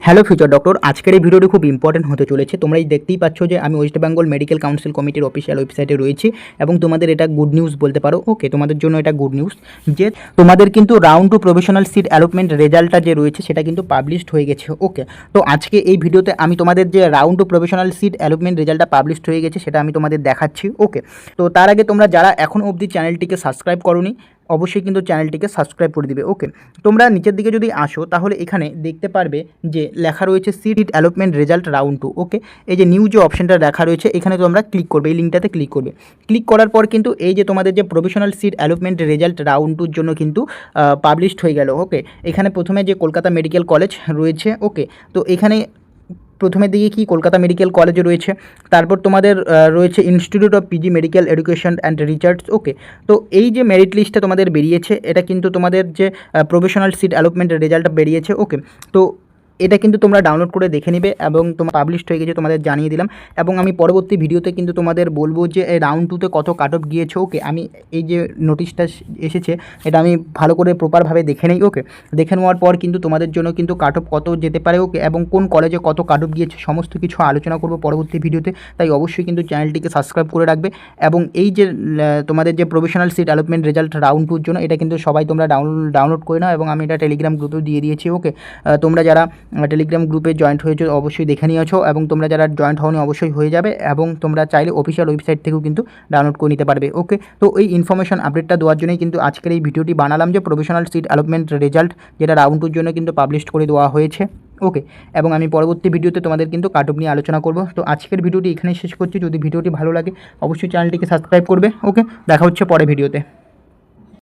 Hello future doctor, আজকের এই ভিডিওটি খুব ইম্পর্টেন্ট হতে চলেছে। তোমরা দেখতেই পাচ্ছ যে আমি ওয়েস্ট বেঙ্গল মেডিকেল কাউন্সিল কমিটির অফিসিয়াল ওয়েবসাইটে রয়েছি এবং তোমাদের এটা গুড নিউজ বলতে পারো। ওকে, তোমাদের জন্য এটা গুড নিউজ যে তোমাদের কিন্তু round two professional seat allotment রেজাল্টটা যে রয়েছে সেটা কিন্তু পাবলিশড হয়ে গেছে। ওকে, তো আজকে এই ভিডিওতে আমি তোমাদের যে round two professional seat allotment রেজাল্টটা পাবলিশড হয়ে গেছে সেটা আমি তোমাদের দেখাচ্ছি। ওকে, তো তার আগে তোমরা যারা এখন অবধি চ্যানেলটিকে সাবস্ক্রাইব করোনি অবশ্যই কিন্তু চ্যানেলটিকে সাবস্ক্রাইব করে দিবে। ওকে, তোমরা নিচের দিকে যদি আসো তাহলে এখানে দেখতে পারবে যে লেখা রয়েছে seat allotment result round two. Okay, এই যে নিউ যে অপশনটা লেখা রয়েছে এখানে তোমরা ক্লিক করবে, এই লিঙ্কটাতে ক্লিক করবে। ক্লিক করার পর কিন্তু এই যে তোমাদের যে professional seat allotment result round টুর জন্য কিন্তু পাবলিশড হয়ে গেল। ওকে, এখানে প্রথমে যে কলকাতা মেডিকেল কলেজ রয়েছে। ওকে, তো এখানে প্রথমের দিকে কি কলকাতা মেডিকেল কলেজে রয়েছে, তারপর তোমাদের রয়েছে institute of PG medical education and research. Okay, তো এই যে মেরিট লিস্টটা তোমাদের বেরিয়েছে এটা কিন্তু তোমাদের যে প্রফেশনাল সিট অ্যালটমেন্টের রেজাল্টটা বেরিয়েছে। ওকে, তো এটা কিন্তু তোমরা ডাউনলোড করে দেখে নিবে এবং তোমার পাবলিশড হয়ে গেছে তোমাদের জানিয়ে দিলাম। এবং আমি পরবর্তী ভিডিওতে কিন্তু তোমাদের বলবো যে এই রাউন্ড টুতে কত কাট অফ গিয়েছে। ওকে, আমি এই যে নোটিশটা এসেছে এটা আমি ভালো করে প্রপারভাবে দেখে নিই। ওকে, দেখে নেওয়ার পর কিন্তু তোমাদের জন্য কিন্তু কাট অফ কত যেতে পারে। ওকে, এবং কোন কলেজে কত কাট অফ গিয়েছে সমস্ত কিছু আলোচনা করবো পরবর্তী ভিডিওতে। তাই অবশ্যই কিন্তু চ্যানেলটিকে সাবস্ক্রাইব করে রাখবে। এবং এই যে তোমাদের যে professional seat allotment result round টুর জন্য এটা কিন্তু সবাই তোমরা ডাউনলোড করে নাও এবং আমি এটা টেলিগ্রাম গ্রুপেও দিয়ে দিয়েছি। ওকে, তোমরা যারা টেলিগ্রাম গ্রুপে জয়েন্ট হয়েছো অবশ্যই দেখে নিয়েছো এবং তোমরা যারা জয়েন্ট হওনি অবশ্যই হয়ে যাবে এবং তোমরা চাইলে অফিসিয়াল ওয়েবসাইট থেকেও কিন্তু ডাউনলোড করে নিতে পারবে। ওকে, তো এই ইনফরমেশন আপডেটটা দেওয়ার জন্যই কিন্তু আজকের এই ভিডিওটি বানালাম যে প্রফেশনাল সিট অ্যালটমেন্ট রেজাল্ট যেটা রাউন্ড টুর জন্য কিন্তু পাবলিশড করে দেওয়া হয়েছে। ওকে, এবং আমি পরবর্তী ভিডিওতে তোমাদের কিন্তু কাট অফ নিয়ে আলোচনা করব। তো আজকের ভিডিওটি এখানেই শেষ করছি। যদি ভিডিওটি ভালো লাগে অবশ্যই চ্যানেলটিকে সাবস্ক্রাইব করবে। ওকে, দেখা হচ্ছে পরে ভিডিওতে।